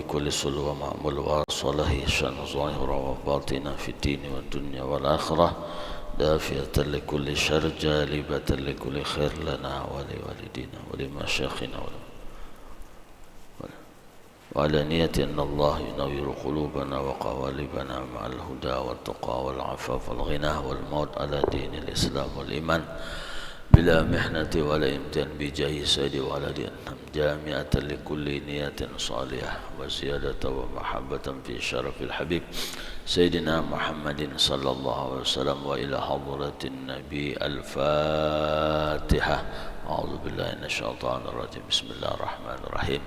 كل سلو ومعمول وصله شأن ظاهر وباطنا في الدين والدنيا والآخرة دافية لكل شر جالبة لكل خير لنا ولوالدينا ولمشايخنا وعلى نية أن الله ينور قلوبنا وقوالبنا مع الهدى والتقى والعفاف والغنى والموت على دين الإسلام والإيمان بلا محنة ولا امتحان بجاه سيد ولد جامعة لكل نية صالحة وزيادة ومحبة في شرف الحبيب سيدنا محمد صلى الله عليه وسلم وإلى حضرة النبي الفاتحة. أعوذ بالله من الشيطان الرجيم. بسم الله الرحمن الرحيم.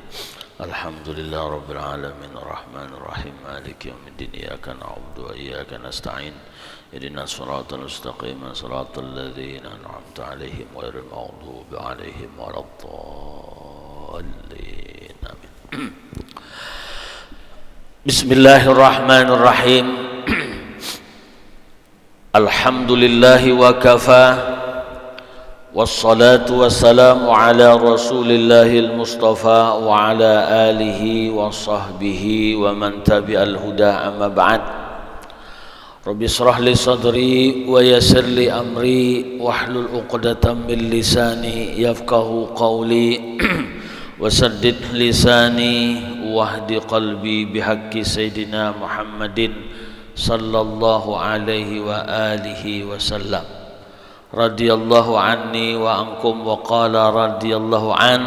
الحمد لله رب العالمين الرحمن الرحيم مالك يوم الدين إياك نعبد وإياك نستعين اهدنا الصراط المستقيم صراط الذين أنعمت عليهم غير المغضوب عليهم ولا الضالين آمين. بسم الله الرحمن الرحيم. الحمد لله وكفى والصلاة والسلام على رسول الله المصطفى وعلى آله وصحبه ومن تبع الهدى أما بعد. رب اشرح لي صدري ويسر لي أمري واحلل عقدة من لساني يفقه قولي وسدد لساني واهد قلبي بحق سيدنا محمد صلى الله عليه وآله وسلم. radhiyallahu anni wa ankum wa qala radhiyallahu an.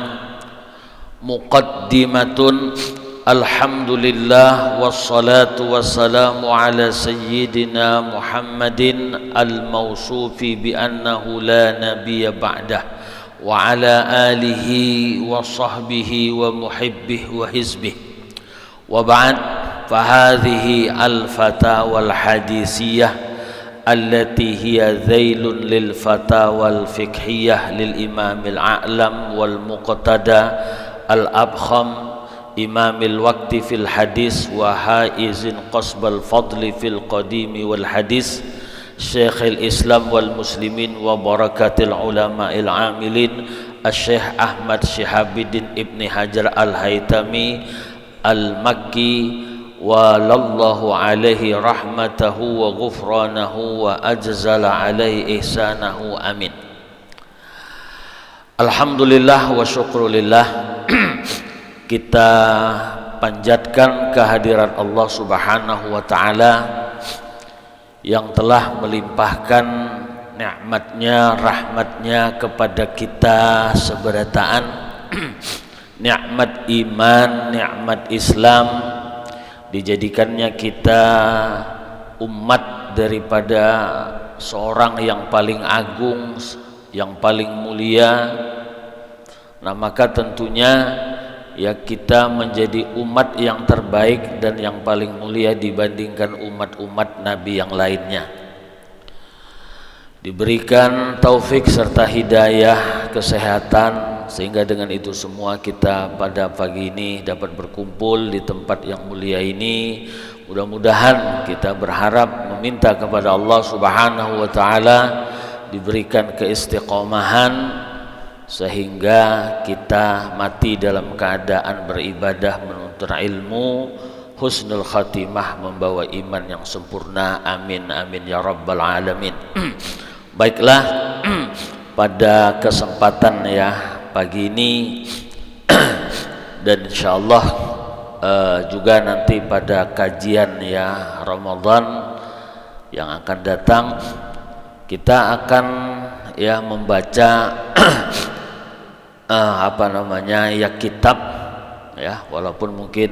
Muqaddimatun. Alhamdulillah wassalatu wassalamu ala sayyidina Muhammadin al-mawsufi bi annahu la nabiyya ba'dah wa ala alihi wa sahbihi wa muhibbihi wa hizbihi wa ba'd. Fahadhihi al-fatawa al-hadisiyah التي هي ذيل للفتاوى الفقهية للإمام الأعلم والمقتدى الأبخم إمام الوقت في الحديث وحائز قصب الفضل في القديم والحديث شيخ الإسلام والمسلمين وبركة العلماء العاملين الشيخ أحمد شهاب الدين ابن حجر الهيثمي المكي walallahu alaihi rahmatahu wa ghufranahu wa ajzala alaihi ihsanahu amin. Alhamdulillah wa syukrulillah. Kita panjatkan kehadiran Allah subhanahu wa ta'ala yang telah melimpahkan nikmatnya, rahmatnya kepada kita seberataan. Nikmat iman, nikmat Islam, dijadikannya kita umat daripada seorang yang paling agung, yang paling mulia. Nah, maka tentunya ya kita menjadi umat yang terbaik dan yang paling mulia dibandingkan umat-umat Nabi yang lainnya. Diberikan taufik serta hidayah, kesehatan, sehingga dengan itu semua kita pada pagi ini dapat berkumpul di tempat yang mulia ini. Mudah-mudahan kita berharap meminta kepada Allah subhanahu wa ta'ala diberikan keistiqomahan sehingga kita mati dalam keadaan beribadah, menuntut ilmu, husnul khatimah, membawa iman yang sempurna. Amin amin ya rabbal alamin. Baiklah, pada kesempatan ya pagi ini dan insyaallah juga nanti pada kajian ya Ramadan yang akan datang kita akan ya membaca ya kitab ya, walaupun mungkin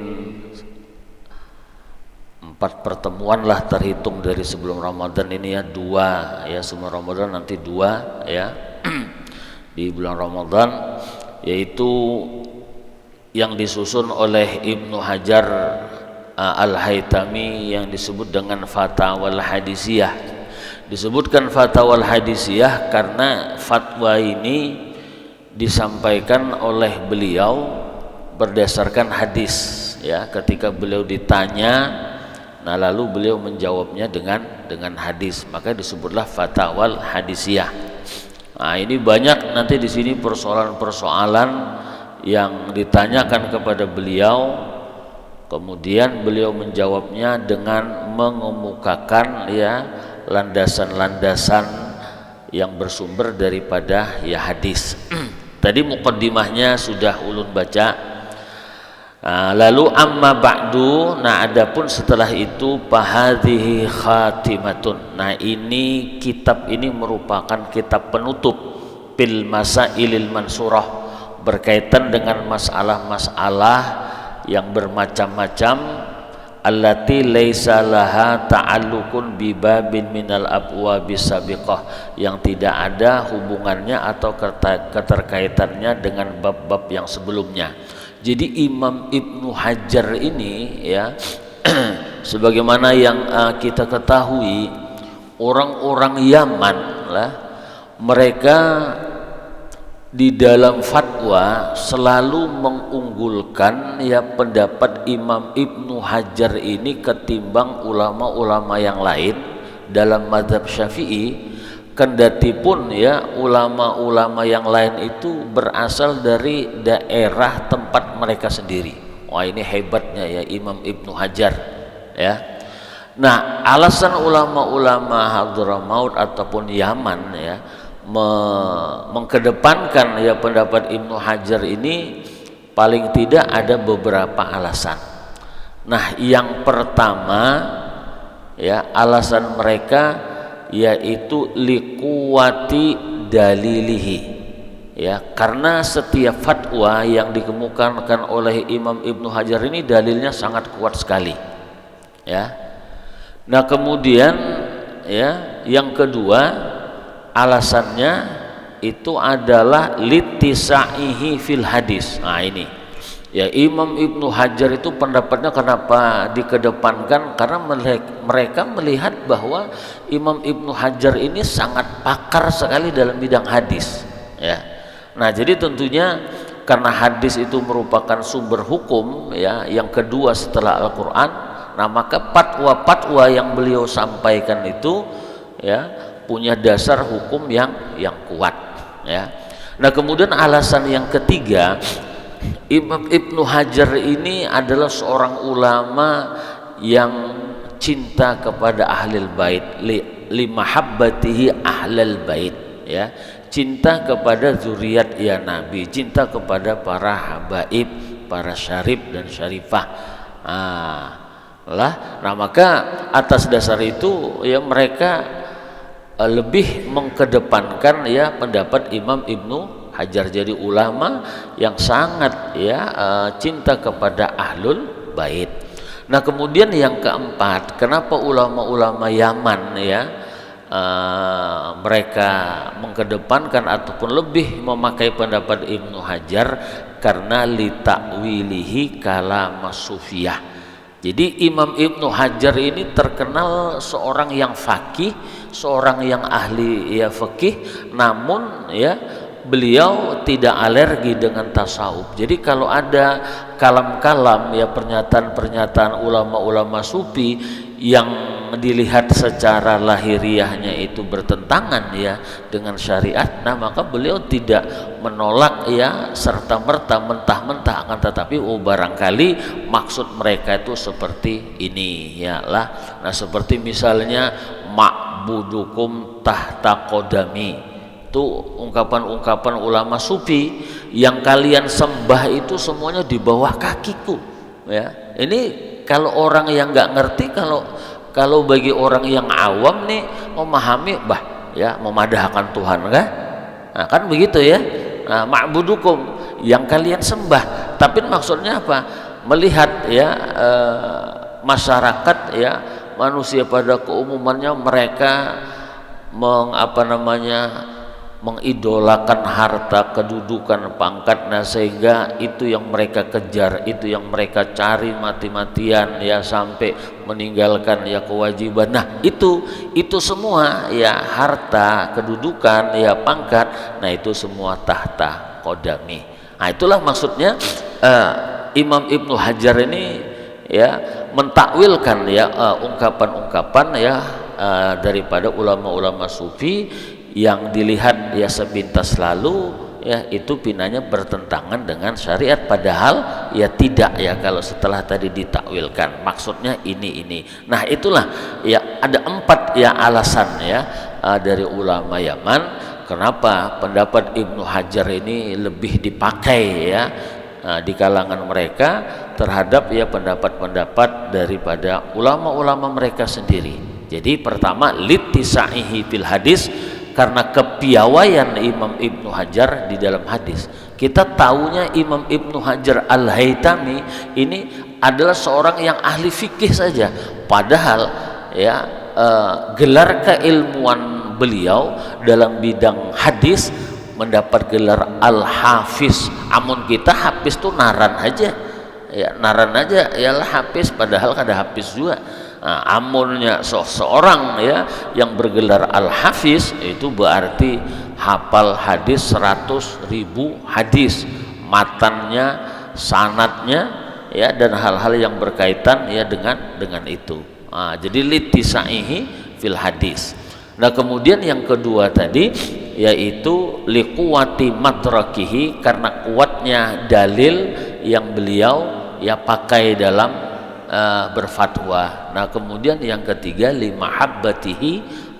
4 pertemuan lah terhitung dari sebelum Ramadan ini ya, 2 ya sebelum Ramadan, nanti 2 ya di bulan Ramadan, yaitu yang disusun oleh Ibnu Hajar Al-Haythami yang disebut dengan Fatwa Al-Hadisiyah. Disebutkan Fatwa Al-Hadisiyah karena fatwa ini disampaikan oleh beliau berdasarkan hadis ya, ketika beliau ditanya, nah lalu beliau menjawabnya dengan hadis, maka disebutlah Fatwa Al-Hadisiyah. Nah, ini banyak nanti di sini persoalan-persoalan yang ditanyakan kepada beliau Kemudian beliau menjawabnya dengan mengemukakan ya landasan-landasan yang bersumber daripada ya hadis. Tadi muqaddimahnya sudah ulun baca. Lalu amma ba'du, nah adapun setelah itu fahadhihi khatimatun. Nah ini kitab ini merupakan kitab penutup bil masailil mansurah, berkaitan dengan masalah-masalah yang bermacam-macam, allati laisa laha ta'alluqun bi babin minal abwabis sabiqah, yang tidak ada hubungannya atau keterkaitannya dengan bab-bab yang sebelumnya. Jadi Imam Ibnu Hajar ini ya sebagaimana yang kita ketahui, orang-orang Yaman lah, mereka di dalam fatwa selalu mengunggulkan ya pendapat Imam Ibnu Hajar ini ketimbang ulama-ulama yang lain dalam mazhab Syafi'i. Kendati pun ya ulama-ulama yang lain itu berasal dari daerah tempat mereka sendiri. Wah, ini hebatnya ya Imam Ibnu Hajar ya. Nah, alasan ulama-ulama Hadramaut ataupun Yaman ya mengkedepankan ya pendapat Ibnu Hajar ini paling tidak ada beberapa alasan. Nah, yang pertama ya alasan mereka yaitu liquwati dalilihi ya, karena setiap fatwa yang dikemukakan oleh Imam Ibnu Hajar ini dalilnya sangat kuat sekali ya. Nah kemudian ya yang kedua alasannya itu adalah litisaihi fil hadis. Nah ini ya Imam Ibnu Hajar itu pendapatnya kenapa dikedepankan, karena mereka melihat bahwa Imam Ibnu Hajar ini sangat pakar sekali dalam bidang hadis ya. Nah jadi tentunya karena hadis itu merupakan sumber hukum ya yang kedua setelah Al-Quran, nah maka fatwa-fatwa yang beliau sampaikan itu ya punya dasar hukum yang kuat ya. Nah kemudian alasan yang ketiga, Imam Ibnu Hajar ini adalah seorang ulama yang cinta kepada ahlul bait, li mahabbatihi ahlul bait ya, cinta kepada zuriat ya Nabi, cinta kepada para habaib, para syarif dan syarifah. Nah maka atas dasar itu ya mereka lebih mengkedepankan ya pendapat Imam Ibnu Hajar, jadi ulama yang sangat ya cinta kepada ahlul bait. Nah kemudian yang keempat, kenapa ulama-ulama Yaman ya mereka mengkedepankan ataupun lebih memakai pendapat Ibnu Hajar, karena litakwilihi kalam sufiyah. Jadi Imam Ibnu Hajar ini terkenal seorang yang faqih, seorang yang ahli ya fikih, namun ya beliau tidak alergi dengan tasawuf. Jadi kalau ada kalam-kalam ya pernyataan-pernyataan ulama-ulama sufi yang dilihat secara lahiriahnya itu bertentangan ya dengan syariat, nah maka beliau tidak menolak ya serta merta mentah-mentah, akan tetapi barangkali maksud mereka itu seperti ini ya lah. Nah seperti misalnya ma'budukum tahta qodami, itu ungkapan-ungkapan ulama sufi, yang kalian sembah itu semuanya di bawah kakiku ya. Ini kalau orang yang nggak ngerti, kalau bagi orang yang awam nih memahami ya memadahkan Tuhan kan, nah, kan begitu ya. Nah, ma'budukum yang kalian sembah, tapi maksudnya apa? Melihat ya masyarakat ya manusia pada keumumannya mereka mengidolakan harta, kedudukan, pangkat, nah sehingga itu yang mereka kejar, itu yang mereka cari mati-matian ya sampai meninggalkan ya kewajiban. Nah itu semua ya harta, kedudukan, ya pangkat, nah itu semua tahta qodami. Nah itulah maksudnya Imam Ibnu Hajar ini ya mentakwilkan ya ungkapan-ungkapan ya daripada ulama-ulama sufi yang dilihat ya sepintas lalu ya itu pinanya bertentangan dengan syariat, padahal ya tidak ya kalau setelah tadi ditakwilkan maksudnya ini. Nah itulah ya ada 4 ya alasan ya dari ulama Yaman kenapa pendapat Ibnu Hajar ini lebih dipakai ya di kalangan mereka terhadap ya pendapat-pendapat daripada ulama-ulama mereka sendiri. Jadi pertama litisaihi fil hadis, karena kepiawaian Imam Ibnu Hajar di dalam hadis. Kita tahunya Imam Ibnu Hajar Al-Haytami ini adalah seorang yang ahli fikih saja, padahal ya gelar keilmuan beliau dalam bidang hadis mendapat gelar Al-Hafiz. Amun kita hafiz tuh naran aja ya, naran aja ialah hafiz, padahal kada hafiz juga. Nah, amunnya seorang ya yang bergelar Al-Hafiz itu berarti hafal hadis 100.000 hadis, matannya, sanadnya ya, dan hal-hal yang berkaitan ya dengan itu. Nah, jadi litisaihi fil hadis. Nah kemudian yang kedua tadi yaitu liquwati matrakihi, karena kuatnya dalil yang beliau ya pakai dalam berfatwa. Nah kemudian yang ketiga limahabbatihi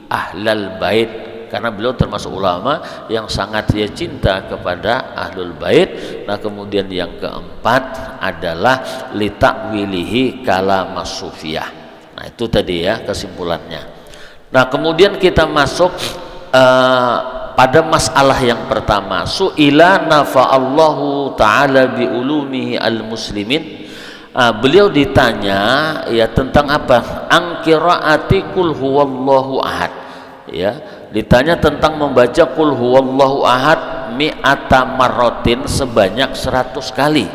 ahlal bait, karena beliau termasuk ulama yang sangat dia cinta kepada ahlul bait. Nah kemudian yang keempat adalah litakwilihi kalamas sufiyah. Nah itu tadi ya kesimpulannya. Nah kemudian kita masuk pada masalah yang pertama, su'ila nafa'allahu ta'ala bi'ulumihi al-muslimin. Beliau ditanya ya tentang apa? Angkiraati kul huwallahu ahad. Ya, ditanya tentang membaca kul huwallahu ahad mi'ata marrotin, sebanyak 100 kali.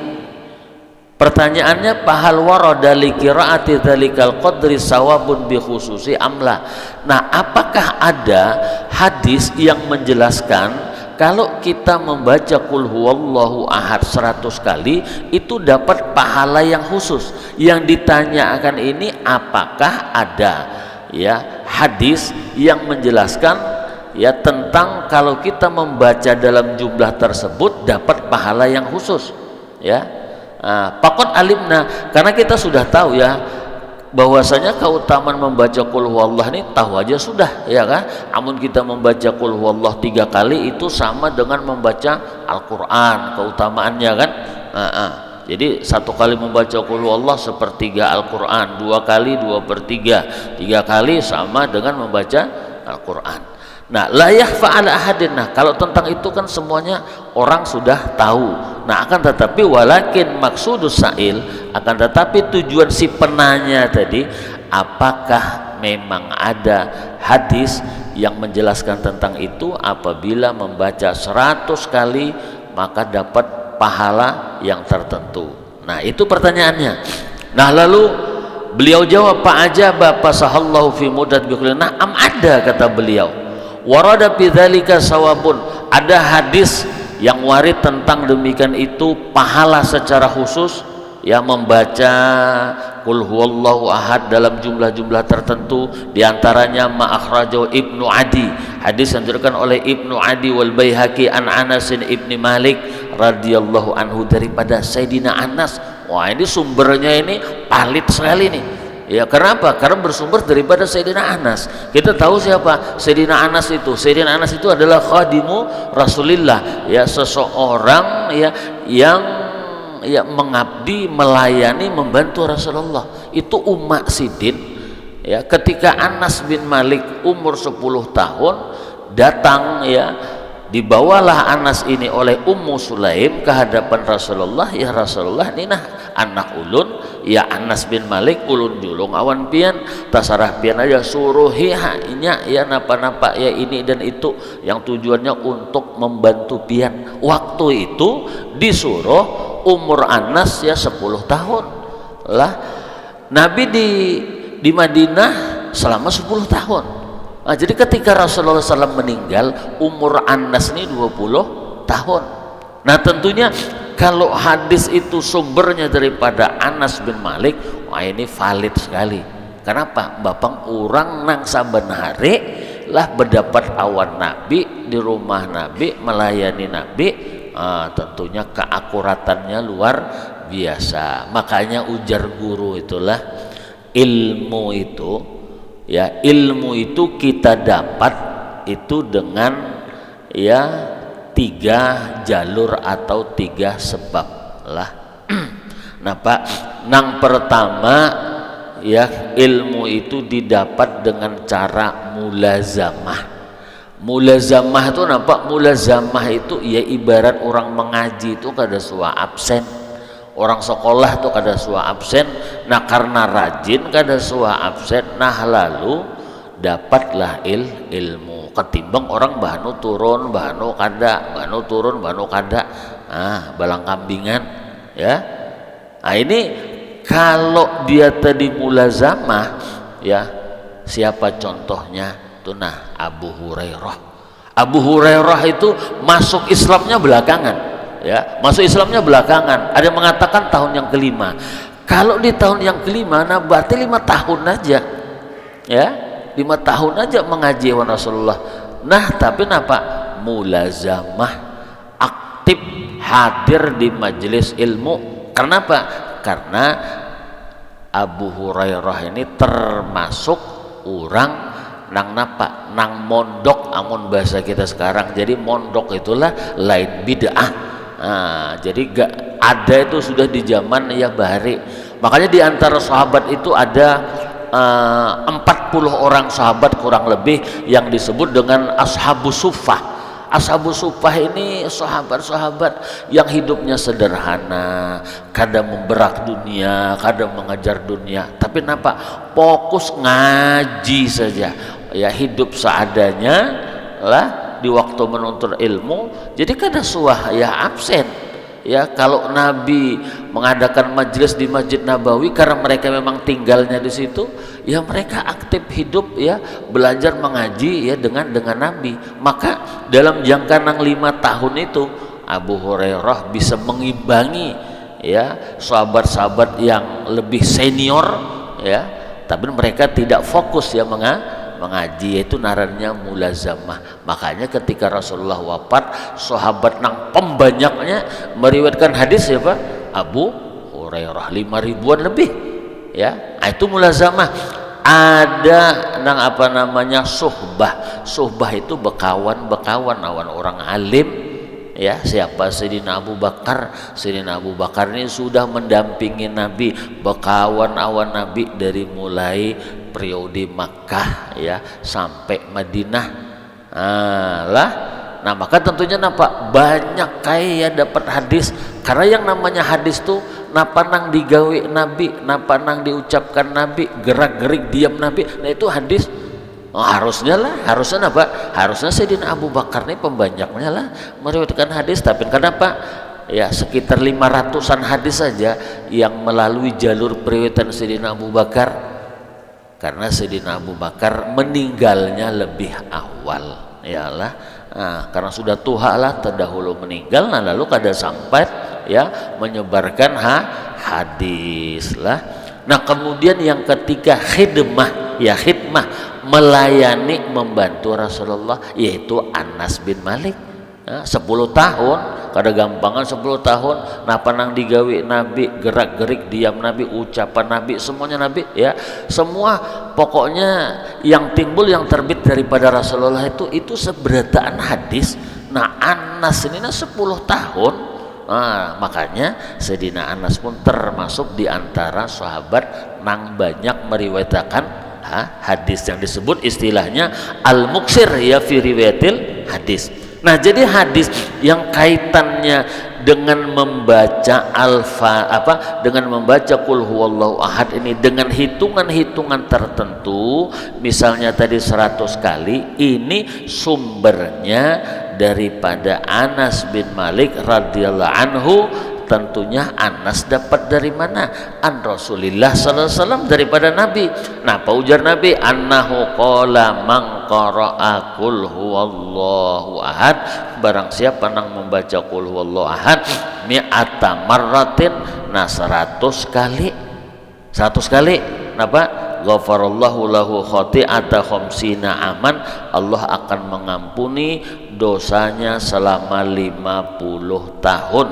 Pertanyaannya, pahal warada li qiraati dzalikal qadri sawabun bi khususi amla. Nah, apakah ada hadis yang menjelaskan kalau kita membaca kul huwallahu ahad 100 kali itu dapat pahala yang khusus? Yang ditanyakan ini apakah ada ya hadis yang menjelaskan ya tentang kalau kita membaca dalam jumlah tersebut dapat pahala yang khusus ya. Pakot alimna, karena kita sudah tahu ya bahwasanya keutamaan membaca qul huwallah ini tahu aja sudah ya kan. Namun kita membaca qul huwallah 3 kali itu sama dengan membaca Al-Qur'an keutamaannya kan. Jadi 1 kali membaca qul huwallah sepertiga Al-Qur'an, 2 kali 2/3, 3 kali sama dengan membaca Al-Qur'an. Nah, la yakhfa ala ahadin. Nah, kalau tentang itu kan semuanya orang sudah tahu. Nah, akan tetapi walakin maksudus sa'il, akan tetapi tujuan si penanya tadi, apakah memang ada hadis yang menjelaskan tentang itu? Apabila membaca 100 kali maka dapat pahala yang tertentu. Nah, itu pertanyaannya. Nah, lalu beliau jawab, Pak aja Bapak sahallahu fi mudad biqulina. Na'am, ada, kata beliau. Warada bidzalika sawabun, ada hadis yang warid tentang demikian itu pahala secara khusus ya, membaca qul huwallahu ahad dalam jumlah-jumlah tertentu, diantaranya ma'akhrajahu Ibnu Adi, hadis yang diriwayatkan oleh Ibnu Adi wal Baihaqi an Anas ibni Malik radhiyallahu anhu, daripada Sayyidina Anas. Wah, ini sumbernya ini palit sekali nih. Ya, kenapa? Karena bersumber daripada Sayyidina Anas. Kita tahu siapa Sayyidina Anas itu. Sayyidina Anas itu adalah khadimu Rasulillah, ya, seseorang ya yang ya mengabdi, melayani, membantu Rasulullah. Itu Umma Sidin ya, ketika Anas bin Malik umur 10 tahun datang ya, dibawalah Anas ini oleh Ummu Sulaim ke hadapan Rasulullah. Ya Rasulullah, ini nah anak ulun ya Anas bin Malik, ulun julung awan pian tasarah pian aja suruhi hanya ya napa-napa ya ini dan itu, yang tujuannya untuk membantu pian. Waktu itu disuruh umur Anas ya 10 tahun lah. Nabi di Madinah selama 10 tahun. Nah, jadi ketika Rasulullah SAW meninggal umur Anas ini 20 tahun. Nah tentunya kalau hadis itu sumbernya daripada Anas bin Malik, wah ini valid sekali. Kenapa? Bapak orang nang saben hari lah berdapat awan Nabi, di rumah Nabi, melayani Nabi. Tentunya keakuratannya luar biasa. Makanya ujar guru itulah ilmu itu, ya, ilmu itu kita dapat itu dengan ya 3 jalur atau 3 sebab lah. Nah Pak, nang pertama ya, ilmu itu didapat dengan cara mulazamah. Mulazamah itu nampak, mulazamah itu ya ibarat orang mengaji itu kada suah absen, orang sekolah tuh kada suah absen. Nah karena rajin kada suah absen, nah lalu dapatlah ilmu. Ketimbang orang bahanu turun bahanu kada, bahanu turun bahanu kada, balang kambingan ya. Nah ini kalau dia tadi mulazamah ya, siapa contohnya tuh? Nah Abu Hurairah. Abu Hurairah itu masuk Islamnya belakangan ya, masuk Islamnya belakangan. Ada yang mengatakan tahun yang kelima. Kalau di tahun yang kelima, nah berarti 5 tahun aja ya, 5 tahun aja mengaji wa Rasulullah. Nah tapi kenapa? Mulazamah, aktif hadir di majelis ilmu. Karena apa? Karena Abu Hurairah ini termasuk orang nang napa, nang mondok, amun bahasa kita sekarang. Jadi mondok itulah lain bid'ah. Jadi gak ada itu sudah di zaman ya bahari. Makanya di antara sahabat itu ada 40 orang sahabat kurang lebih yang disebut dengan Ashabus Suffah. Ashabus Suffah ini sahabat-sahabat yang hidupnya sederhana, kadang memberak dunia, kadang mengejar dunia, tapi kenapa? Fokus ngaji saja ya, hidup seadanya lah di waktu menuntut ilmu. Jadi kada suah ya absen ya. Kalau Nabi mengadakan majelis di Masjid Nabawi karena mereka memang tinggalnya di situ, ya mereka aktif hidup ya, belajar mengaji ya dengan Nabi. Maka dalam jangka 5 tahun itu Abu Hurairah bisa mengimbangi ya sahabat-sahabat yang lebih senior ya, tapi mereka tidak fokus ya mengaji, yaitu narannya mulazamah. Makanya ketika Rasulullah wafat, sahabat nang pembanyaknya meriwayatkan hadis ya Pak, Abu Hurairah 5.000-an lebih ya. Itu mulazamah. Ada nang apa namanya suhbah. Suhbah itu bekawan awan orang alim ya. Siapa? Sayyidina Abu Bakar. Sayyidina Abu Bakar ini sudah mendampingi Nabi, bekawan awan Nabi dari mulai periode Makkah ya sampai Madinah. Nah maka tentunya napa banyak kaya dapat hadis, karena yang namanya hadis tuh napa nang digawe Nabi, napa nang diucapkan Nabi, gerak-gerik diam Nabi. Nah itu hadis. Harusnya napa? Harusnya Sayyidina Abu Bakar nih pembanyaknya lah meriwayatkan hadis. Tapi kenapa? Ya sekitar 500-an hadis saja yang melalui jalur periwayatan Sayyidina Abu Bakar. Karena Sayyidina Abu Bakar meninggalnya lebih awal yalah, karena sudah tua lah terdahulu meninggal. Nah lalu kada sampai ya menyebarkan hadis lah. Nah kemudian yang ketiga khidmah ya, khidmah melayani membantu Rasulullah, yaitu Anas bin Malik. 10 tahun kada gampangan 10 tahun. Napa nang digawe Nabi, gerak-gerik diam Nabi, ucapan Nabi, semuanya Nabi ya. Semua pokoknya yang timbul, yang terbit daripada Rasulullah itu seberataan hadis. Nah Anas ini 10 tahun. Makanya Sayyidina Anas pun termasuk di antara sahabat nang banyak meriwayatkan hadis, yang disebut istilahnya al-muksir ya fi riwayatil hadis. Nah jadi hadis yang kaitannya dengan membaca dengan membaca qul huwallahu ahad ini dengan hitungan-hitungan tertentu, misalnya tadi 100 kali, ini sumbernya daripada Anas bin Malik radhiyallahu anhu. Tentunya Anas dapat dari mana? An Rasulillah sallallahu alaihi wasallam, daripada Nabi. Nah, apa ujar Nabi? Annahu qala man qara'a qul huwallahu ahad, barang siapa nang membaca qul huwallahu ahad mi'ata marratin, nah 100 kali. 100 kali. Napa? ghafarallahu lahu khati'ata khamsina aman, Allah akan mengampuni dosanya selama 50 tahun.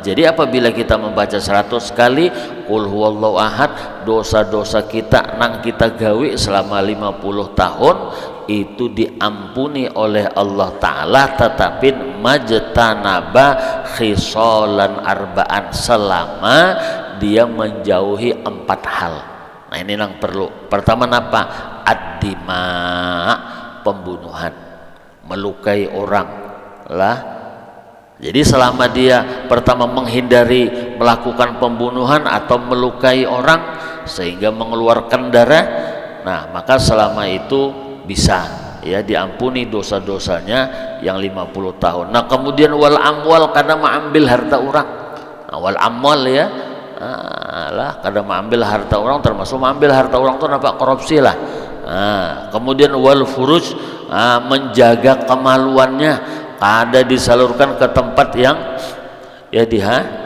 Jadi apabila kita membaca 100 kali qul huwallahu ahad, dosa-dosa kita nang kita gawe selama 50 tahun itu diampuni oleh Allah Ta'ala, tetapi majtanaba khisalan arba'an, selama dia menjauhi 4 hal. Nah ini yang perlu. Pertama apa? Ad-dima, pembunuhan, melukai orang lah. Jadi selama dia pertama menghindari melakukan pembunuhan atau melukai orang sehingga mengeluarkan darah, nah maka selama itu bisa ya diampuni dosa-dosanya yang 50 tahun. Nah kemudian wal amwal, karena mengambil harta orang. Nah, wal amwal ya lah, kadang mengambil harta orang, termasuk mengambil harta orang itu apa? Korupsi lah. Kemudian wal furuj, menjaga kemaluannya, ada disalurkan ke tempat yang ya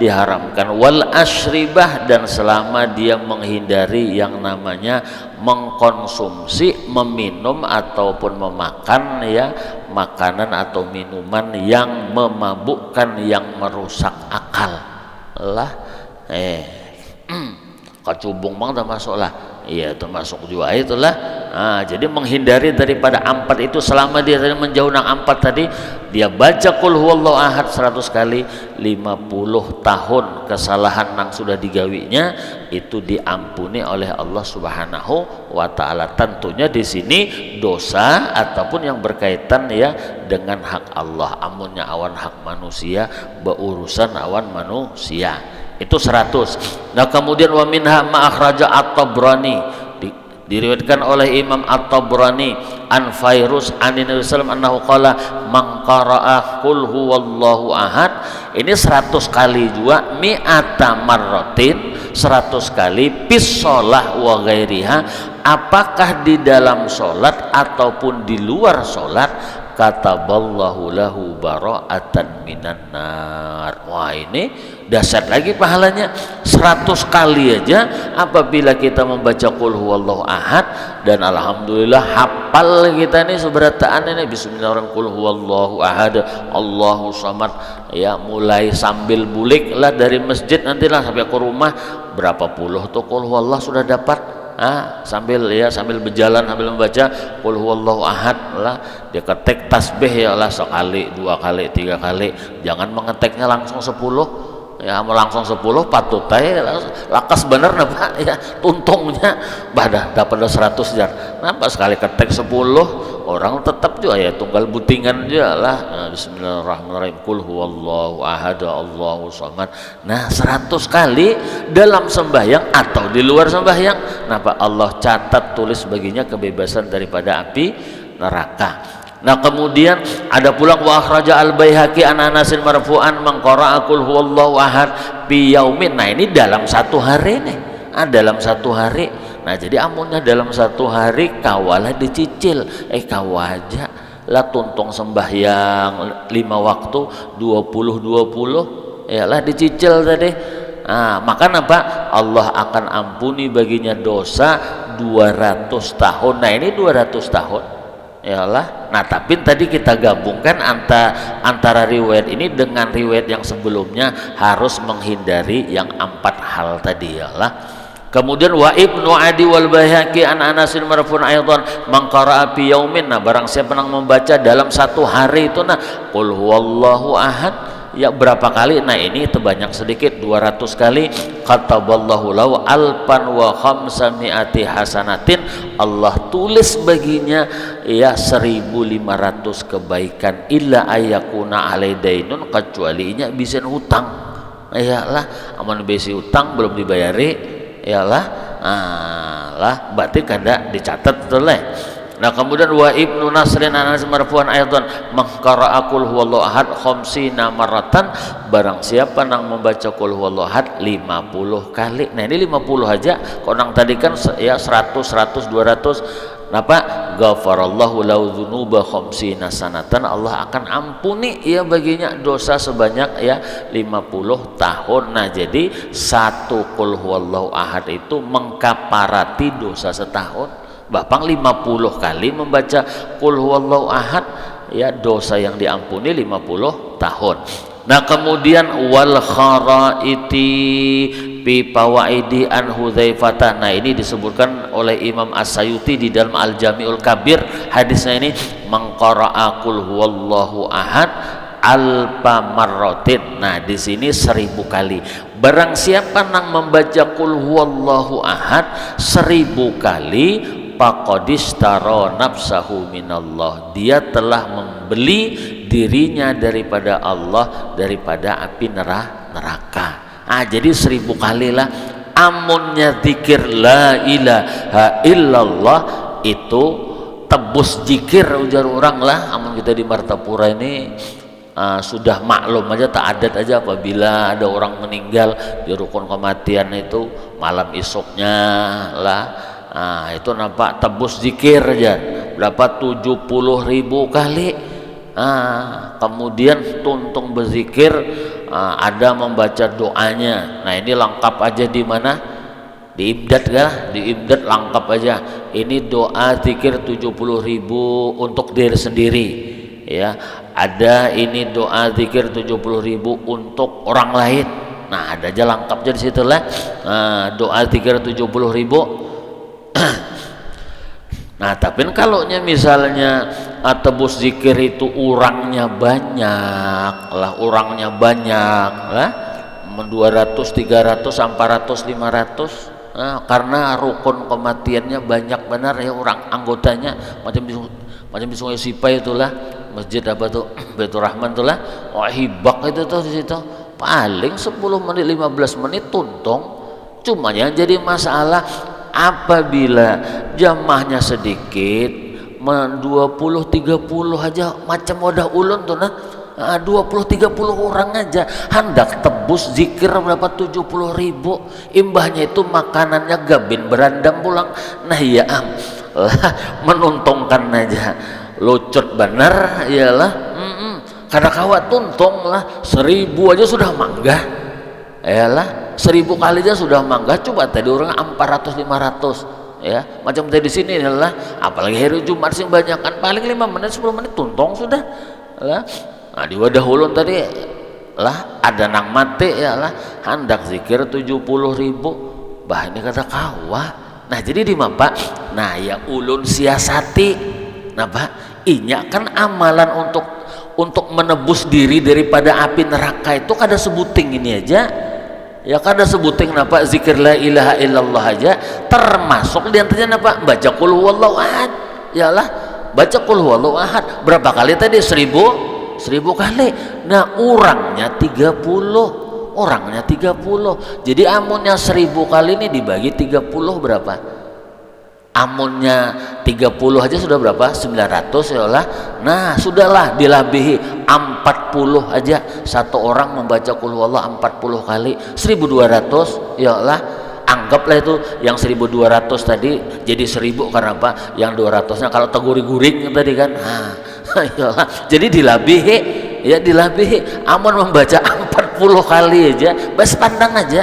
diharamkan. Wal asyribah, dan selama dia menghindari yang namanya mengkonsumsi, meminum ataupun memakan ya makanan atau minuman yang memabukkan, yang merusak akal lah. Kacubung bang termasuk lah, iya termasuk juga itulah. Jadi menghindari daripada 4 itu, selama dia tadi menjauh nang 4 tadi, dia baca qul huwallahu ahad 100 kali, 50 tahun kesalahan nang sudah digawinya itu diampuni oleh Allah Subhanahu wa Ta'ala. Tentunya di sini dosa ataupun yang berkaitan ya dengan hak Allah, amunnya awan hak manusia, berurusan awan manusia itu 100. Nah kemudian wa minha ma akhraja at-Tabrani, diriwayatkan oleh Imam at-Tabrani an Fairuz anin Nabi sallallahu annahu qala man qara'a qul huwallahu ahad, ini 100 kali juga, mi'ata marratin, 100 kali, fis shalah wa ghairiha, apakah di dalam sholat ataupun di luar sholat, kataballahu lahu bara'atan minan nar. Wah ini dahsyat lagi pahalanya. 100 kali aja apabila kita membaca qul huwallahu ahad, dan alhamdulillah hafal kita ini seberataan ini bismillahirrahmanirrahim qul huwallahu ahad Allahu samad ya, mulai sambil bulik lah dari masjid nantilah sampai ke rumah berapa puluh tuh qul huwallah sudah dapat. Sambil berjalan sambil membaca qul huwallahu ahad lah, dia ketek tasbih ya lah, sekali, 2 kali, 3 kali, jangan mengeteknya langsung 10 ya, langsung 10 patut lakas bener nah Pak ya, tuntungnya badah dapat 100 jar. Kenapa sekali ketek 10 orang tetap juga ya tunggal butingan juga lah. Bismillahirrahmanirrahim qul huwallahu ahad Allahu samad. Nah 100 kali dalam sembahyang atau di luar sembahyang, kenapa Allah catat tulis baginya kebebasan daripada api neraka. Nah kemudian ada pula wa akhraja al-Baihaqi an Anasin marfu'an man qara'a qul huwallahu ahad fi yaumin. Nah ini dalam 1 hari nih, dalam 1 hari. Nah jadi amunnya dalam 1 hari kawalah dicicil, kawaja lah tuntung sembahyang 5 waktu 20 ya lah dicicil tadi. Maka apa? Allah akan ampuni baginya dosa 200 tahun. Nah ini 200 tahun ya Allah. Nah tapi tadi kita gabungkan antara riwayat ini dengan riwayat yang sebelumnya, harus menghindari yang 4 hal tadi ya Allah. Kemudian wa Ibnu Adi wal Baihaqi an Anasin marfu'an aidan man qara'a fi yaumin, nah barang siapa yang membaca dalam 1 hari itu nah qul huwallahu ahad ya berapa kali, nah ini itu banyak sedikit 200 kali, kataballahu lahu alfan wa khamsami'ati hasanatin, Allah tulis baginya ya 1500 kebaikan, illa ayakuna alaidainun, kecuali nya bisa hutang ya lah, aman besi hutang belum dibayari ya lah, lah berarti kada dicatat betul lah. Nah kemudian wa Ibnu Nasrin Anas marfu'an ayatan maqara'a qul huwallahu ahad khamsina marratan, barang siapa nang membaca qul huwallahu ahad 50 kali. Nah ini 50 aja, kok nang tadi kan ya 100 200 kenapa ghafarallahu lahu dzunuba khamsina sanatan, Allah akan ampuni ya baginya dosa sebanyak ya 50 tahun. Nah, jadi satu qul huwallahu ahad itu mengkaparati dosa setahun. Bapak 50 kali membaca qul huwallahu ahad ya dosa yang diampuni 50 tahun. Nah, kemudian wal kharaiti bi fawaidi an Hudzaifah. Nah, ini disebutkan oleh Imam As-Sayuti di dalam Al-Jami'ul Kabir. Hadisnya ini mengqara'a qul huwallahu ahad alfa marratin. Nah, di sini 1000 kali. Barang siapa nang membaca qul huwallahu ahad 1000 kali, faqadistara nafsahu minallah, dia telah membeli dirinya daripada Allah, daripada api neraka. Jadi 1000 kali lah amunnya zikir la ilaha illallah itu tebus zikir ujar orang lah. Amun kita di Martapura ini sudah maklum aja, tak adat aja, apabila ada orang meninggal di rukun kematian itu malam esoknya lah, itu nampak tebus zikir aja berapa 70.000 kali. Kemudian tuntung berzikir, ada membaca doanya. Nah, ini lengkap aja di mana? Di Imdad ya, di Imdad lengkap aja. Ini doa zikir 70.000 untuk diri sendiri ya. Ada ini doa zikir 70.000 untuk orang lain. Nah, ada aja lengkap aja di situ lah. Doa zikir 70.000. Nah, tapi kalau misalnya tebus zikir itu orangnya banyak lah, 200, 300, 400, 500, karena rukun kematiannya banyak benar ya orang anggotanya, macam di Sungai Sipai itulah, masjid apa tuh Baitur Rahman itulah, hibak itu tuh di situ paling 10 menit 15 menit tuntung. Cuma yang jadi masalah apabila jamaahnya sedikit, 20-30 aja macam wadah ulun tuh, 20-30 orang aja hendak tebus zikir berapa 70.000, imbahnya itu makanannya gabin berandam pulang. Nah ya menuntungkan aja, lucut bener iyalah. Karena kawat tuntung lah 1000 aja sudah manggah, iyalah 1000 kali aja sudah manggah. Coba tadi orang 400-500 ya, macam tadi di sini adalah, apalagi hari Jumat sing banyak kan, paling 5 menit 10 menit tuntung sudah lah. Nah, di wadah ulun tadi lah ada nang mati ya lah hendak zikir 70.000, bah ini kata kawa. Nah, jadi di mapa, nah ya ulun siasati, nah pak inya kan amalan untuk menebus diri daripada api neraka itu kada sebuting ini aja ya, kada sebuting napa zikir la ilaha illallah aja, termasuk diantaranya napa baca qul huwallahu ahad ya lah, baca qul huwallahu ahad berapa kali tadi? 1000 kali. Nah, orangnya 30, jadi amunnya 1000 kali ini dibagi 30 berapa? Amunnya 30 aja sudah berapa? 900 ya lah. Nah, sudahlah dilabihi 40 aja, satu orang membaca qul huwallahu 40 kali 1200 ya lah. Anggaplah itu yang 1200 tadi jadi 1000 karena apa? Yang 200-nya kalau teguri-guring tadi kan. Yalah. Jadi dilabihi amun membaca 40 kali aja bas pandang aja,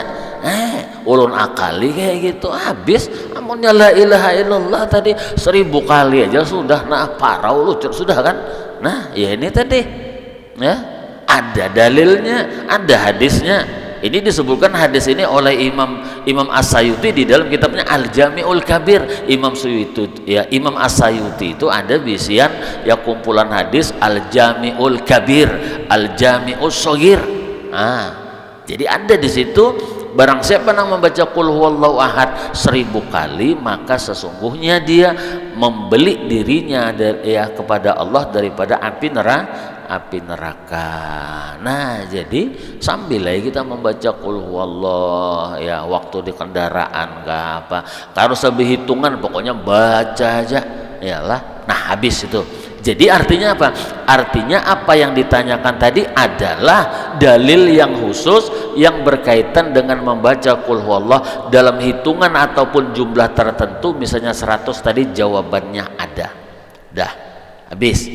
ulun akali kayak gitu habis. Amunnya la ilaha illallah tadi 1000 kali aja sudah, nah parau lucut sudah kan. Nah ya ini tadi ya ada dalilnya, ada hadisnya. Ini disebutkan hadis ini oleh Imam As-Sayuti di dalam kitabnya Al-Jami'ul Kabir. Imam As-Sayuti itu ada bisian ya kumpulan hadis Al-Jami'ul Kabir, Al-Jami'us Shaghir. Jadi ada di situ, barang siapa yang membaca qul huwallahu ahad 1000 kali, maka sesungguhnya dia membeli dirinya kepada Allah daripada api neraka. Nah, jadi sambil lagi kita membaca qul huwallah ya, waktu di kendaraan enggak apa, harus lebih hitungan, pokoknya baca aja yalah. Nah, habis itu. Jadi artinya apa? Artinya apa yang ditanyakan tadi adalah dalil yang khusus yang berkaitan dengan membaca qul huwallah dalam hitungan ataupun jumlah tertentu, misalnya 100 tadi jawabannya ada. dah habis.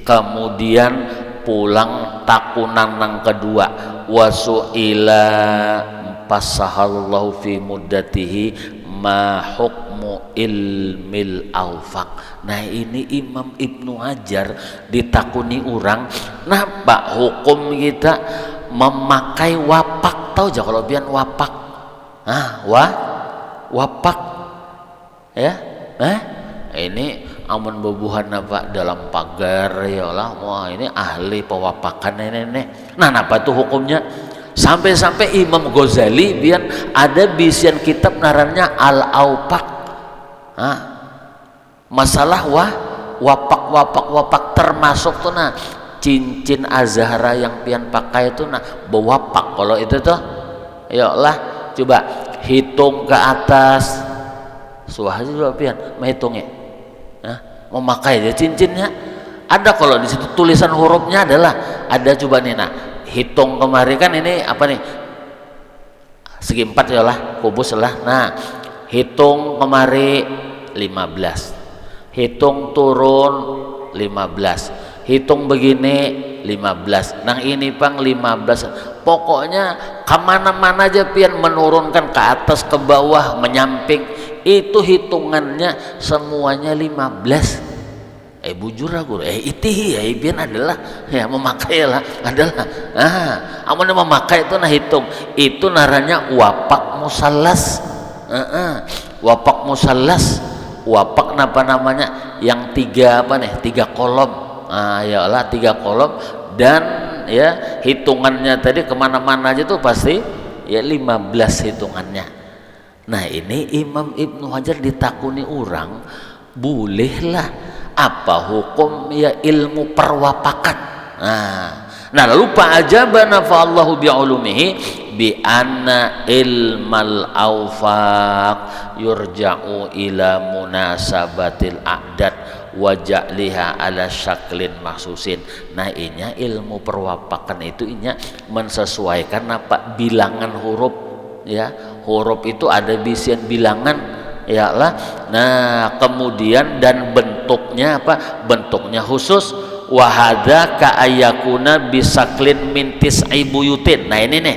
Kemudian pulang takunan yang kedua, wasu'ila pasahallahu fi muddatihi ma hukmu ilmil awfaq. Nah ini Imam Ibnu Hajar ditakuni orang, nah pak hukum kita memakai wapak, tahu aja kalau biar wapak, wapak ya, ini amun bebuhan apa dalam pagar ya Allah, wah ini ahli pewapakan nenek. Nah apa tuh hukumnya? Sampai-sampai Imam Ghazali biar ada bisian kitab narannya Al-Awfaq. Masalah wapak termasuk tuh nah cincin azhara yang pian pakai itu nah bewapak. Kalau itu tuh ya Allah coba hitung ke atas suah juga pian menghitungnya, memakai aja cincinnya ada. Kalau di situ tulisan hurufnya adalah ada, coba nih nah hitung kemarin kan ini apa nih segi 4 ya lah kubus lah. Nah hitung kemari 15, hitung turun 15, hitung begini 15, nang ini pang 15. Pokoknya kemana-mana aja pian menurunkan ke atas ke bawah menyamping itu hitungannya semuanya 15. Bujur aku itu ya pian adalah ya memakai lah adalah amun memakai itu nah hitung itu naranya wapak musallas. Wapak musallas, wapak apa namanya yang 3 kolom, ya Allah 3 kolom, dan ya hitungannya tadi kemana-mana aja tuh pasti ya 15 hitungannya. Nah ini Imam Ibnu Hajar ditakuni orang, bolehlah apa hukum ya ilmu perwapakan. Nah lalu fa'ajabana fa'allahu bi'ulumihi bi anna ilmal awfaq yurja'u ila munasabatil a'dad wa ja'liha ala syaklin mahsusin. Nah inya ilmu perwapakan itu inya mensesuaikan apa bilangan huruf ya, huruf itu ada bisian bilangan ya Allah. Nah kemudian dan bentuknya apa, bentuknya khusus. Wahada ka'ayakuna bisaklin mintis ibuyutin. Nah ini nih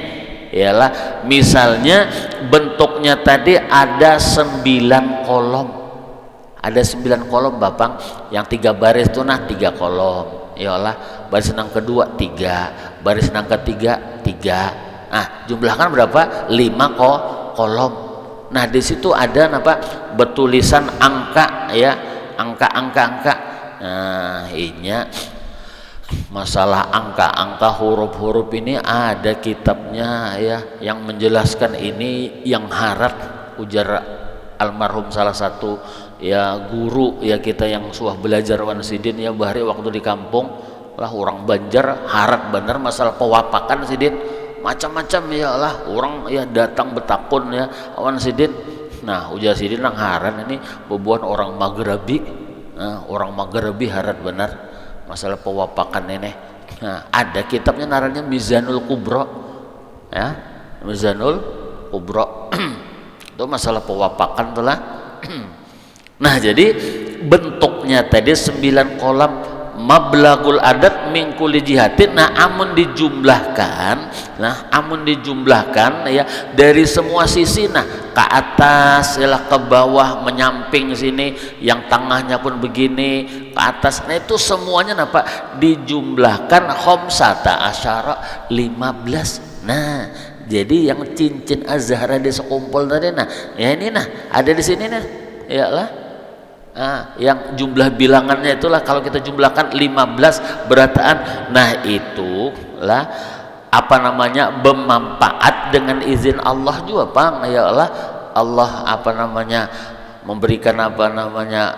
ialah misalnya bentuknya tadi ada 9 kolom, ada 9 kolom Bapang, yang 3 baris itu nah 3 kolom ya Allah, baris yang kedua 3, baris yang ketiga 3. Nah jumlahkan berapa? 5 kolom. Nah di situ ada apa bertulisan angka ya, angka. Nah inya masalah angka huruf-huruf ini ada kitabnya ya yang menjelaskan ini, yang harat ujar almarhum salah satu ya guru ya kita yang suah belajar wan sidin ya bahari waktu di kampung lah orang Banjar, harat bener masalah pewapakan sidin macam-macam ya lah orang ya datang betakun ya awan sidin. Nah ujar sidin nang haran ini bebuan orang Maghribi. Orang Maghribi harat benar masalah pewapakan ini. Nah ada kitabnya naranya Mizanul Kubro ya, Mizanul Kubro itu masalah pewapakan tuh lah. Nah jadi bentuknya tadi 9 kolam, mablagul adat mingkuli jihatin. Nah amun dijumlahkan ya dari semua sisi, nah ke atas ya ke bawah menyamping sini, yang tengahnya pun begini ke atas, nah itu semuanya apa dijumlahkan khamsata asyara 15. Nah jadi yang cincin azhara di sekumpul tadi nah ya ini nah ada di sini nih ya lah. Yang jumlah bilangannya itulah kalau kita jumlahkan 15 berataan. Nah itulah apa namanya bermanfaat dengan izin Allah juga Bang ya Allah. Allah apa namanya memberikan apa namanya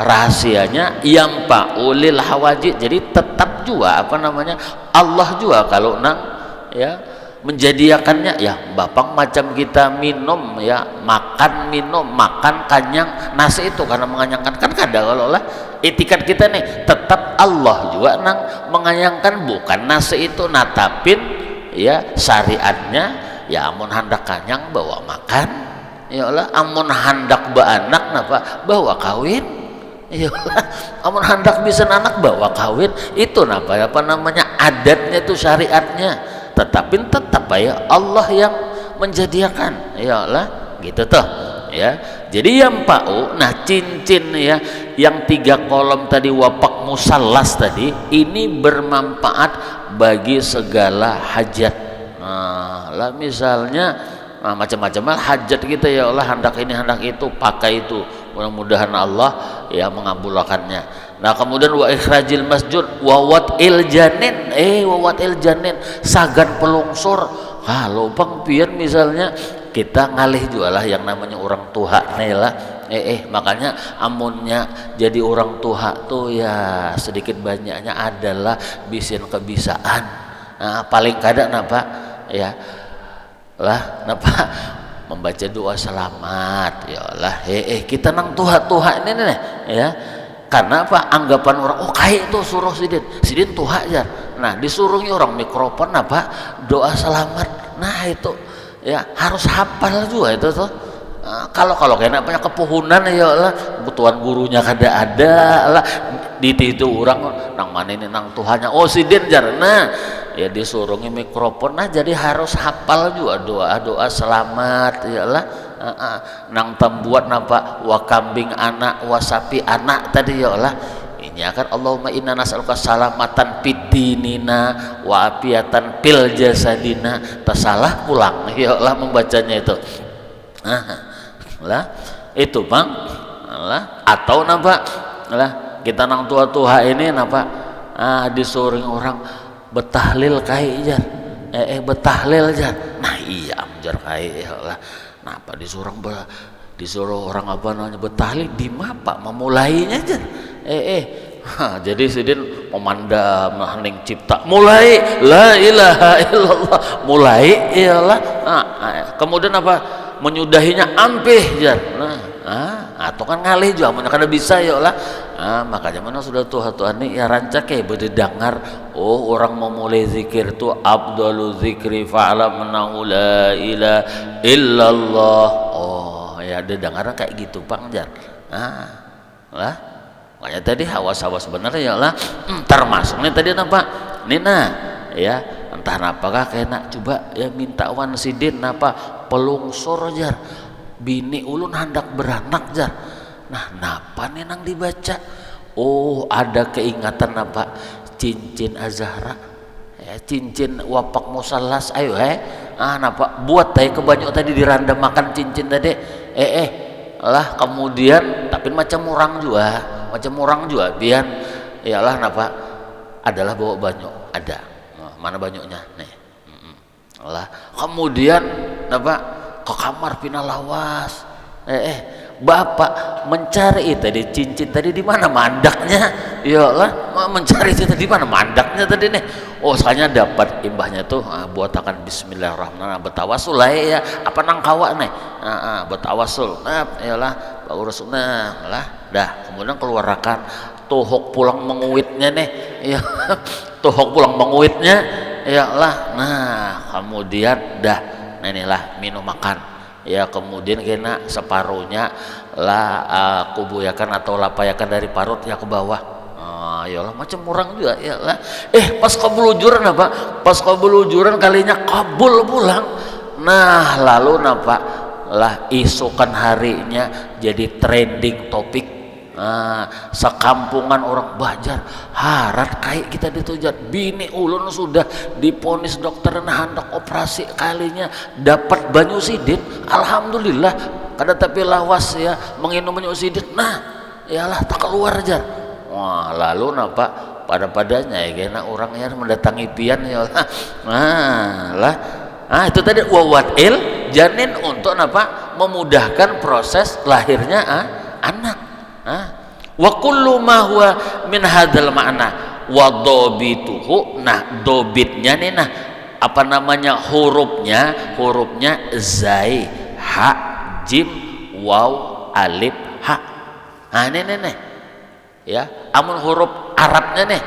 rahasianya yang paulil hawajid. Jadi tetap juga apa namanya Allah juga kalau nang ya menjadikannya ya Bapak macam kita minum ya, makan kanyang nasi itu karena menganyangkan kan kada kalau lah etikat kita nih tetap Allah juga nang menganyangkan bukan nasi itu natapin ya syariatnya ya amun hendak kanyang bawa makan ya Allah, amun hendak beranak napa bawa kawin. Iya, amun hendak bisa anak bawa kawin itu apa namanya adatnya itu syariatnya, tetapi tetap ya Allah yang menjadikan, ya lah gitu toh ya. Jadi yang pau, nah cincin ya yang 3 kolom tadi wapak musallas tadi ini bermanfaat bagi segala hajat. Nah lah misalnya macam-macam hajat kita ya Allah, hendak ini hendak itu, pakai itu, mudah-mudahan Allah ya mengabulkannya. Nah kemudian wa ikhrajil masjud wawat il janin, wawat il janin sagan pelungsur. Kalau bang pian misalnya kita ngalih jualah yang namanya orang tua lah, makanya amunnya jadi orang tua tuh ya sedikit banyaknya adalah bisin kebisaan. Nah paling kadang apa ya lah napa membaca doa selamat ya Allah, kita nang tuha ini nih ya. Karena apa anggapan orang kayak itu suruh sidin tuha aja. Nah disuruhnya orang mikrofon apa doa selamat. Nah itu ya harus hafal juga itu tuh. Kalau kena banyak kepuhunan ya Allah, kebutuhan gurunya kada ada lah di itu orang nang mana ini nang Tuhannya sidin jarna ya disuruhnya mikrofon. Nah jadi harus hafal juga doa selamat ya Allah. Nang tembuat napa wa kambing anak wa sapi anak tadi ya Allah, ini akan Allahumma inna nas'aluka salamatan fid dinina wa afiatan fil jasadina. Tersalah pulang ya Allah membacanya itu. Lah itu bang lah atau napa lah kita nang tua ini napa disuruh orang betahlil kai jar betahlil jar. Nah iya amjar kai ya Allah. Napa disuruh orang apa namanya betahlil di mapa memulainya jar. Jadi sidin memandang hening cipta mulai la ilaha illallah mulai iyalah. Kemudian apa menyudahinya ampih jar. Atau kan ngalih juga mana kada bisa ya Allah. Makanya mana sudah Tuhan ini ya rancak ya berdengar orang memulai zikir tu afdalu zikri fa'lam annahu la ilaha illallah. Ya ada dengar kayak gitu Bang jar. Lah makanya tadi hawas-hawas bener ya Allah. Termasuk nih tadi apa Nina ya entah apakah kena coba ya minta wan sidin apa pelungsur jar bini ulun hendak beranak jar. Nah napa nih nang dibaca ada keingatan apa cincin azahra ya cincin wapak musallas ayo napa buat kebanyak tadi diranda makan cincin tadi lah kemudian tapi macam orang juga biar iyalah napa adalah bawa banyak ada mana banyaknya nih lah kemudian napa ke kamar pinalawas bapak mencari tadi cincin tadi di mana mandaknya ya Allah mencari itu tadi mana mandaknya tadi nih soalnya dapat imbahnya tuh buat akan bismillahirrahmanirrahim betawasul lah ya apa nang kawa nih betawasul iyalah Pak Urus lah dah kemudian keluarkan tuhok pulang menguitnya nih ya tuhok pulang menguitnya ya Allah. Nah kemudian dah inilah minum makan ya kemudian kena separuhnya lah kubuyakan atau lapayakan dari parut ya ke bawah. Ya Allah macam orang juga ya lah. Pas kebelujuran apa pas kebelujuran kalinya kabul pulang. Nah lalu napa lah isukan harinya jadi trending topik. Sekampungan orang Bajar harat kayak kita ditujat bini ulun sudah diponis dokter hendak operasi kalinya dapat banyu sidin alhamdulillah kada tapi lawas ya menginum banyu sidin. Nah yalah tak keluar aja. Wah lalu napa padanya ya kena orang yang mendatangi pian ya lah itu tadi wawat il janin untuk napa memudahkan proses lahirnya anak. Wa kullu ma huwa min hadzal ma'na wa dobituhu. Nah dobitnya nih apa namanya hurufnya zai ha jim waw alif ha. Nih ya amun huruf Arabnya nih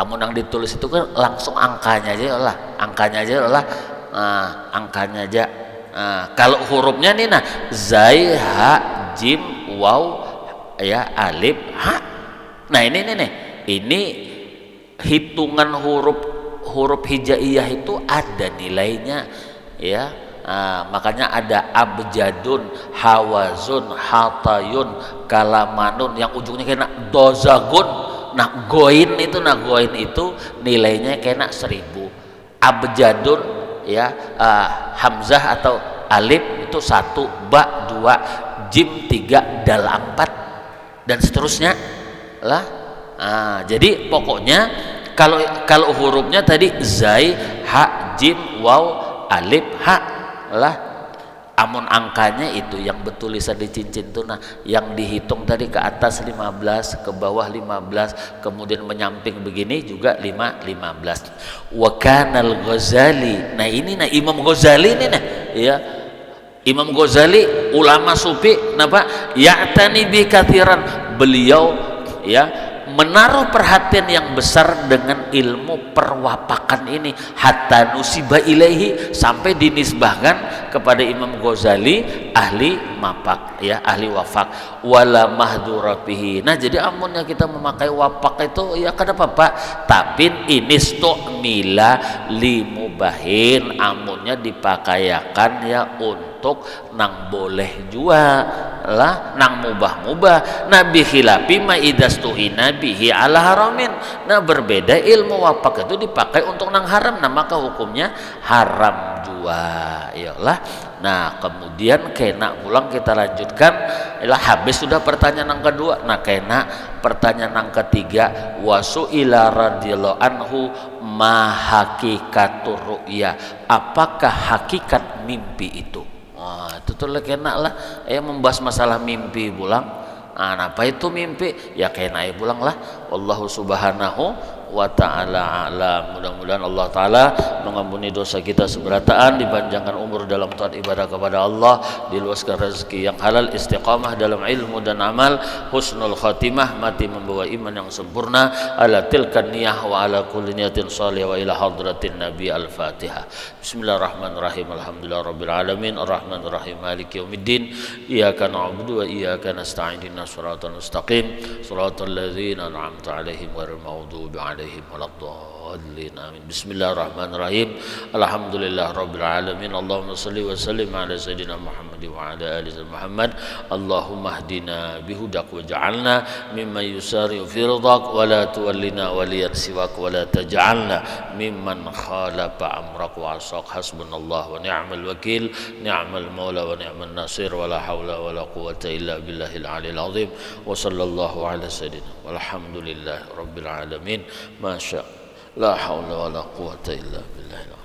amun yang ditulis itu kan langsung angkanya aja lah angkanya aja. Kalau hurufnya nih zai ha jim waw ya alif ha. Nah ini hitungan huruf hijaiyah itu ada nilainya ya. Makanya ada abjadun, hawazun, hatayun, kalamanun yang ujungnya kena dozagun. Nah goin itu nilainya kena 1000. Abjadun ya hamzah atau alif itu 1, ba 2, jim 3, dal 4 dan seterusnya lah. Jadi pokoknya kalau hurufnya tadi zai, ha, jim, waw, alif, ha lah, amun angkanya itu yang bertulisan di cincin tuh, nah yang dihitung tadi ke atas 15, ke bawah 15, kemudian menyamping begini juga 15. Wa kanal Ghazali, nah Imam Ghazali ini ya, Imam Ghazali ulama sufi napa ya'tani bi katsiran, beliau ya menaruh perhatian yang besar dengan ilmu perwapakan ini, hatta nusiba ilaihi, sampai dinisbahkan kepada Imam Ghazali ahli mapak ya, ahli wafak, wala mahdura bihi. Nah jadi amunnya kita memakai wapak itu ya kada apa-apa, tapi ini stu'mila limubahin, amunnya dipakayakan ya untuk nang boleh jua lah, nang mubah-mubah. Nabi khilafi ma idastuhina bihi ala haramin. Nah berbeda ilmu wapak itu dipakai untuk nang haram, nah maka hukumnya haram jua ya lah. Nah kemudian kena pulang kita lanjutkan lah, habis sudah pertanyaan yang kedua. Nah kena pertanyaan yang ketiga, wasu'ila radhiyallahu anhu ma hakikatur ru'ya, apakah hakikat mimpi itu. Wah, itu tuh kena lah membahas masalah mimpi pulang. Apa itu mimpi? Ya kena pulang lah. Wallahu subhanahu wa ta'ala a'lam. Mudah-mudahan Allah Ta'ala mengampuni dosa kita seberataan, dipanjangkan umur dalam taat ibadah kepada Allah, diluaskan rezeki yang halal, istiqamah dalam ilmu dan amal, husnul khatimah, mati membawa iman yang sempurna, ala tilkan niyah wa ala kulli niyatin salih wa ila hadratin nabi. Al-Fatihah. Bismillahirrahmanirrahim. Alhamdulillah rabbil alamin, arrahmanirrahim, maliki yaumiddin, iyyaka na'budu wa iyyaka nasta'in, ihdinas siratal mustaqim, siratal ladzina an'amta 'alaihim ghairil maghdubi 'alaihim waladdallin. Amin. Bismillahirrahmanirrahim. Alhamdulillah rabbil alamin. Allahumma shalli wa sallim ala sayidina Muhammad wa ala ali Muhammad. Allahumma hdina bihudak waj'alna mimman yusari'u fi ridhak wa la tuwallina waliyan siwak wa la taj'alna mimman khalafa amrak wa asaq. Hasbunallah wa ni'mal wakil, ni'mal maula wa ni'man nasir, wa la hawla wa la quwwata illa billahil aliyil azim. Wa sallallahu ala sayidina walhamdulillahi rabbil alamin. Masya la haula wa la quwwata illa billah.